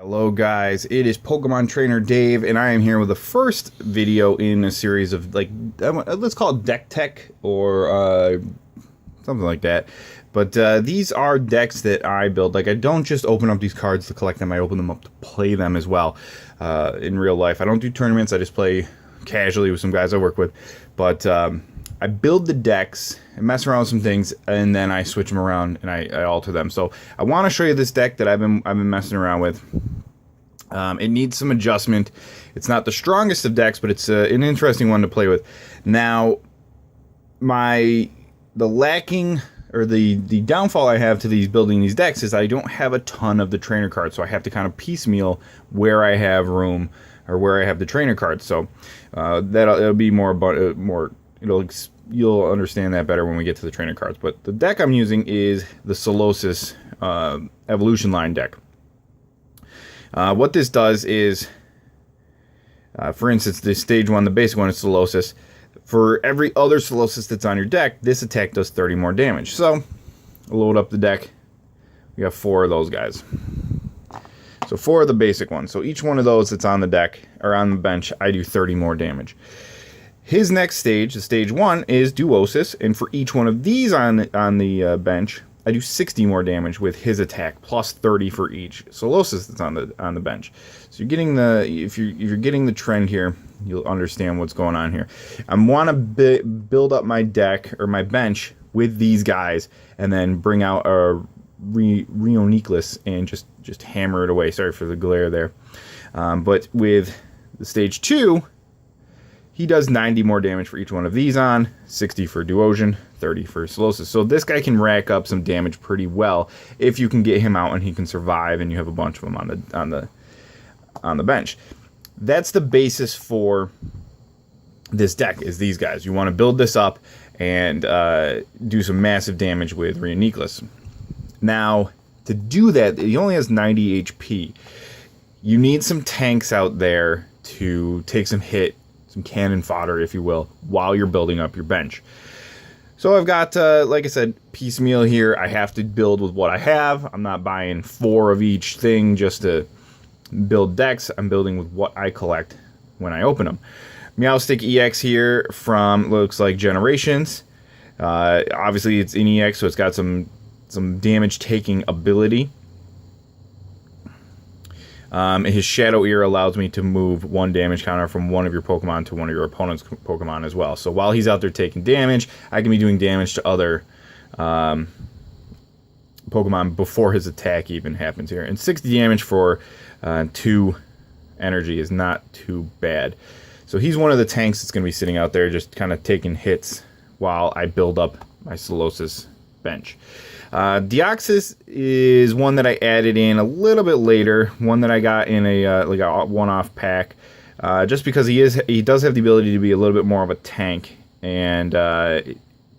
Hello guys, it is Pokemon Trainer Dave, and I am here with the first video in a series of, let's call it deck tech, or something like that. But these are decks that I build. Like, I don't just open up these cards to collect them, I open them up to play them as well in real life. I don't do tournaments, I just play casually with some guys I work with. But I build the decks and mess around with some things, and then I switch them around and I alter them. So I want to show you this deck that I've been messing around with. It needs some adjustment. It's not the strongest of decks, but it's an interesting one to play with. Now, the downfall I have to building these decks is I don't have a ton of the trainer cards, so I have to kind of piecemeal where I have room or where I have the trainer cards. So it'll be you'll understand that better when we get to the trainer cards. But the deck I'm using is the Solosis Evolution Line deck. What this does is, for instance, the stage 1, the basic one is Solosis. For every other Solosis that's on your deck, this attack does 30 more damage. So, I'll load up the deck. We got 4 of those guys. So 4 of the basic ones. So each one of those that's on the deck, or on the bench, I do 30 more damage. His next stage, the stage 1, is Duosis, and for each one of these on the bench, I do 60 more damage with his attack, plus 30 for each Solosis that's on the bench. So you're getting if you're getting the trend here, you'll understand what's going on here. I want to build up my deck or my bench with these guys, and then bring out a Rheoniclus and just hammer it away. Sorry for the glare there, but with the stage 2. He does 90 more damage for each one of these on, 60 for Duosion, 30 for Solosis. So this guy can rack up some damage pretty well if you can get him out and he can survive and you have a bunch of them on the bench. That's the basis for this deck, is these guys. You want to build this up and do some massive damage with Rheoniclus. Now, to do that, he only has 90 HP. You need some tanks out there to take some cannon fodder, if you will, while you're building up your bench. So I've got, like I said, piecemeal here. I have to build with what I have. I'm not buying 4 of each thing just to build decks. I'm building with what I collect when I open them. Meowstic EX here from, looks like, Generations. Obviously it's in EX, so it's got some damage taking ability. His Shadow Ear allows me to move 1 damage counter from one of your Pokemon to one of your opponent's Pokemon as well. So while he's out there taking damage, I can be doing damage to other Pokemon before his attack even happens here. And 60 damage for 2 energy is not too bad. So he's one of the tanks that's going to be sitting out there just kind of taking hits while I build up my Solosis bench. Deoxys is one that I added in a little bit later, one that I got in a one-off pack, just because he does have the ability to be a little bit more of a tank and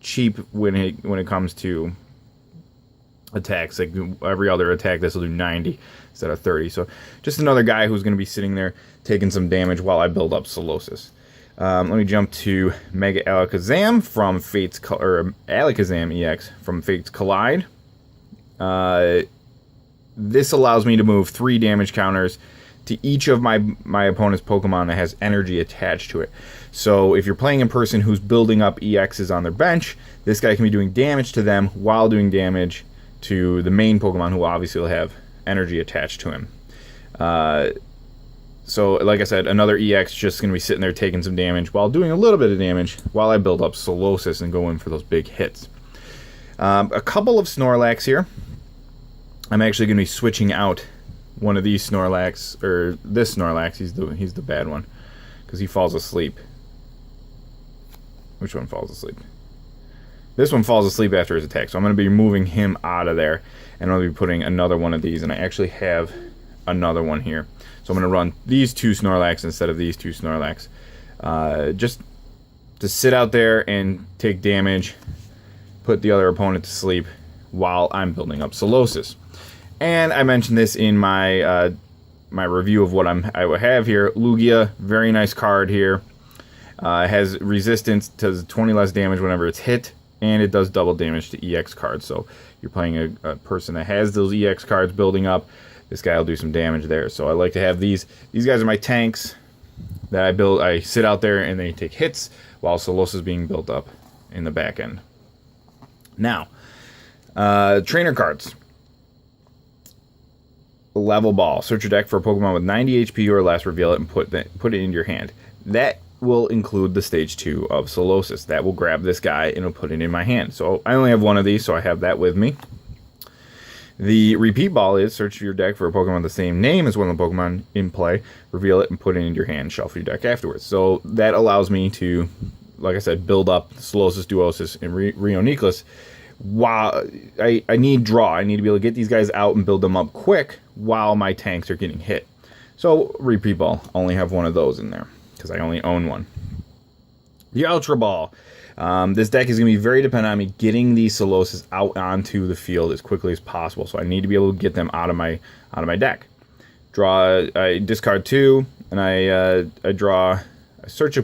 cheap when it comes to attacks. Like every other attack, this will do 90 instead of 30. So just another guy who's going to be sitting there taking some damage while I build up Solosis. Let me jump to Mega Alakazam from Alakazam EX from Fates Collide. This allows me to move 3 damage counters to each of my opponent's Pokemon that has energy attached to it. So if you're playing a person who's building up EXs on their bench, this guy can be doing damage to them while doing damage to the main Pokemon, who obviously will have energy attached to him. So, like I said, another EX just going to be sitting there taking some damage while doing a little bit of damage while I build up Solosis and go in for those big hits. A couple of Snorlax here. I'm actually going to be switching out one of these Snorlax, or this Snorlax. He's the bad one because he falls asleep. Which one falls asleep? This one falls asleep after his attack, so I'm going to be moving him out of there, and I'm going to be putting another one of these, and I actually have another one here. So I'm going to run these 2 Snorlax instead of these 2 Snorlax. Just to sit out there and take damage, put the other opponent to sleep while I'm building up Solosis. And I mentioned this in my my review of what I have here. Lugia, very nice card here. Has resistance, does 20 less damage whenever it's hit, and it does double damage to EX cards. So you're playing a person that has those EX cards building up. this guy will do some damage there. So I like to have these. These guys are my tanks that I build. I sit out there and they take hits while Solosis is being built up in the back end. Now, trainer cards. Level Ball. Search your deck for a Pokemon with 90 HP or less, reveal it, and put it into your hand. That will include the Stage 2 of Solosis. That will grab this guy and it'll put it in my hand. So I only have one of these, so I have that with me. The Repeat Ball is search your deck for a Pokemon with the same name as one of the Pokemon in play, reveal it, and put it into your hand, shuffle your deck afterwards. So that allows me to, like I said, build up Solosis, Duosis, and Rheoniclus. While I need draw. I need to be able to get these guys out and build them up quick while my tanks are getting hit. So, Repeat Ball. I only have one of those in there because I only own one. The Ultra Ball. This deck is going to be very dependent on me getting these Solosis out onto the field as quickly as possible. So I need to be able to get them out of my deck. I discard 2, and I search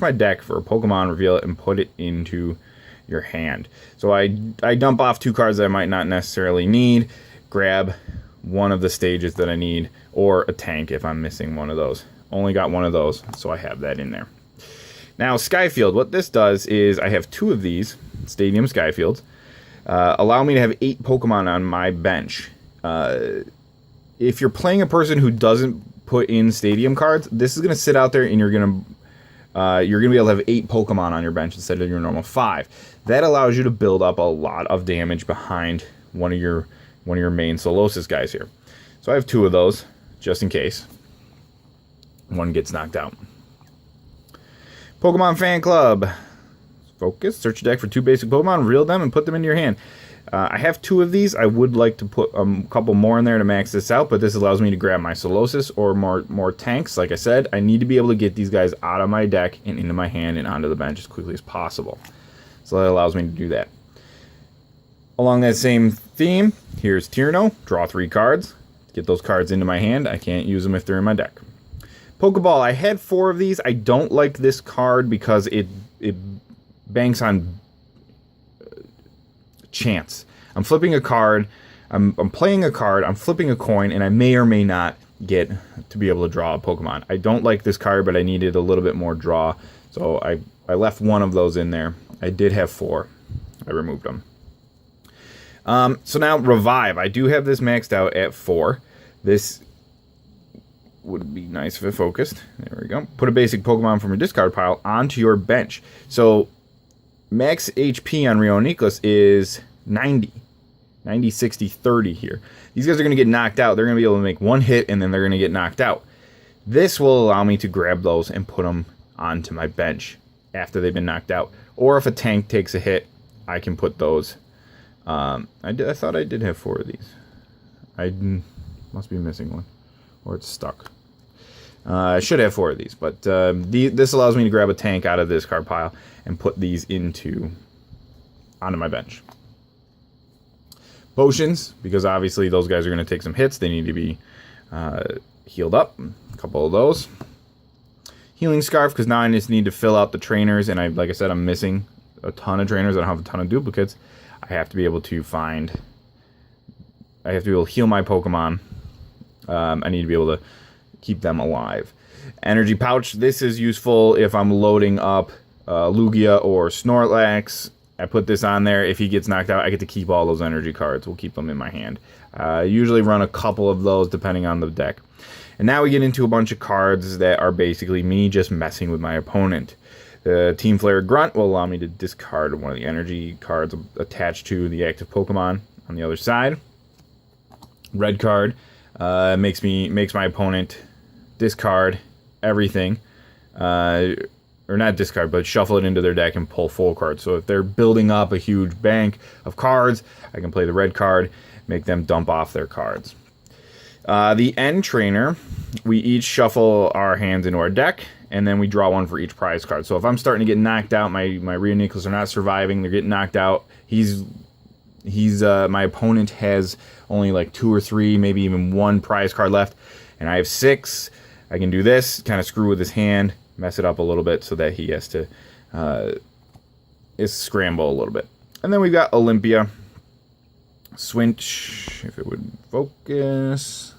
my deck for a Pokemon, reveal it, and put it into your hand. So I dump off 2 cards that I might not necessarily need, grab one of the stages that I need, or a tank if I'm missing one of those. Only got one of those, so I have that in there. Now, Skyfield, what this does is I have 2 of these Stadium Skyfields. Allow me to have 8 Pokemon on my bench. If you're playing a person who doesn't put in Stadium cards, this is going to sit out there and you're going to be able to have 8 Pokemon on your bench instead of your normal 5. That allows you to build up a lot of damage behind one of your main Solosis guys here. So I have 2 of those, just in case one gets knocked out. Pokemon Fan Club. Focus. Search your deck for 2 basic Pokemon, reel them, and put them into your hand. I have 2 of these. I would like to put a couple more in there to max this out, but this allows me to grab my Solosis or more tanks. Like I said, I need to be able to get these guys out of my deck and into my hand and onto the bench as quickly as possible. So that allows me to do that. Along that same theme, here's Tierno. Draw 3 cards. Get those cards into my hand. I can't use them if they're in my deck. Pokeball. I had 4 of these. I don't like this card because it banks on chance. I'm flipping a card. I'm playing a card. I'm flipping a coin, and I may or may not get to be able to draw a Pokemon. I don't like this card, but I needed a little bit more draw, so I left one of those in there. I did have 4. I removed them. So now Revive. I do have this maxed out at 4. This would be nice if it focused. There we go. Put a basic Pokemon from your discard pile onto your bench. So max HP on Rheoniclus is 90. 90, 60, 30 here. These guys are going to get knocked out. They're going to be able to make 1 hit, and then they're going to get knocked out. This will allow me to grab those and put them onto my bench after they've been knocked out. Or if a tank takes a hit, I can put those. I thought I did have 4 of these. I must be missing one. Or it's stuck. I should have 4 of these, but this allows me to grab a tank out of this card pile and put these onto my bench. Potions, because obviously those guys are going to take some hits. They need to be healed up. A couple of those. Healing Scarf, because now I just need to fill out the trainers, and like I said, I'm missing a ton of trainers. I don't have a ton of duplicates. I have to be able to heal my Pokemon. I need to be able to keep them alive. Energy Pouch. This is useful if I'm loading up Lugia or Snorlax. I put this on there. If he gets knocked out, I get to keep all those energy cards. We'll keep them in my hand. I usually run a couple of those depending on the deck. And now we get into a bunch of cards that are basically me just messing with my opponent. The Team Flare Grunt will allow me to discard one of the energy cards attached to the active Pokemon on the other side. Red card makes my opponent discard everything. Or not discard, but shuffle it into their deck and pull full cards. So if they're building up a huge bank of cards, I can play the red card, make them dump off their cards. The End Trainer, we each shuffle our hands into our deck, and then we draw one for each prize card. So if I'm starting to get knocked out, my Rheoniclus are not surviving, they're getting knocked out, my opponent has only like 2 or 3, maybe even 1 prize card left, and I have 6, I can do this, kind of screw with his hand, mess it up a little bit so that he has to scramble a little bit. And then we've got Olympia. Switch, if it would focus.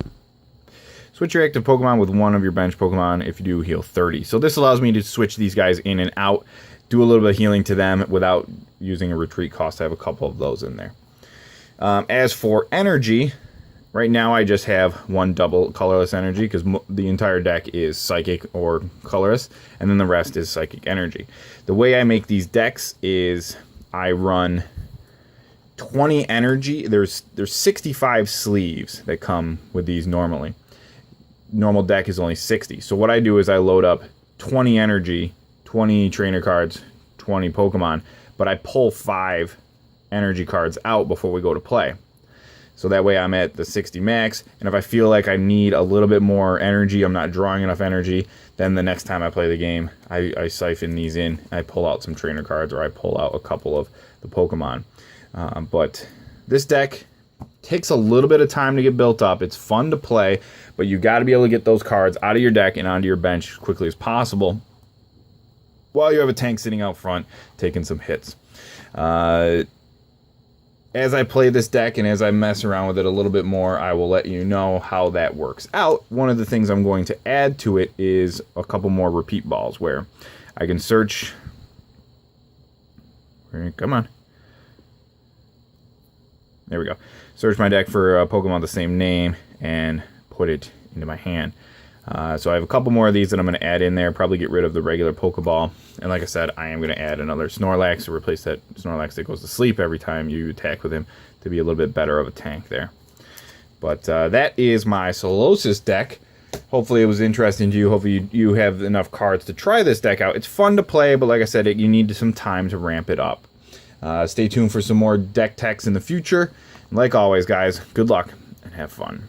Switch your active Pokemon with one of your bench Pokemon. If you do, heal 30. So this allows me to switch these guys in and out, do a little bit of healing to them without using a retreat cost. I have a couple of those in there. As for energy, right now I just have one double colorless energy because the entire deck is psychic or colorless, and then the rest is psychic energy. The way I make these decks is I run 20 energy. There's 65 sleeves that come with these normally. Normal deck is only 60. So what I do is I load up 20 energy, 20 trainer cards, 20 Pokemon, but I pull 5 energy cards out before we go to play. So that way I'm at the 60 max, and if I feel like I need a little bit more energy, I'm not drawing enough energy, then the next time I play the game, I siphon these in, I pull out some trainer cards, or I pull out a couple of the Pokemon. But this deck takes a little bit of time to get built up. It's fun to play, but you got to be able to get those cards out of your deck and onto your bench as quickly as possible while you have a tank sitting out front taking some hits. As I play this deck and as I mess around with it a little bit more, I will let you know how that works out. One of the things I'm going to add to it is a couple more repeat balls where I can search. Come on. There we go. Search my deck for a Pokemon of the same name and put it into my hand. So I have a couple more of these that I'm going to add in there, probably get rid of the regular Pokeball. And like I said, I am going to add another Snorlax to replace that Snorlax that goes to sleep every time you attack with him to be a little bit better of a tank there. But that is my Solosis deck. Hopefully it was interesting to you. Hopefully you have enough cards to try this deck out. It's fun to play, but like I said, you need some time to ramp it up. Stay tuned for some more deck techs in the future. And like always, guys, good luck and have fun.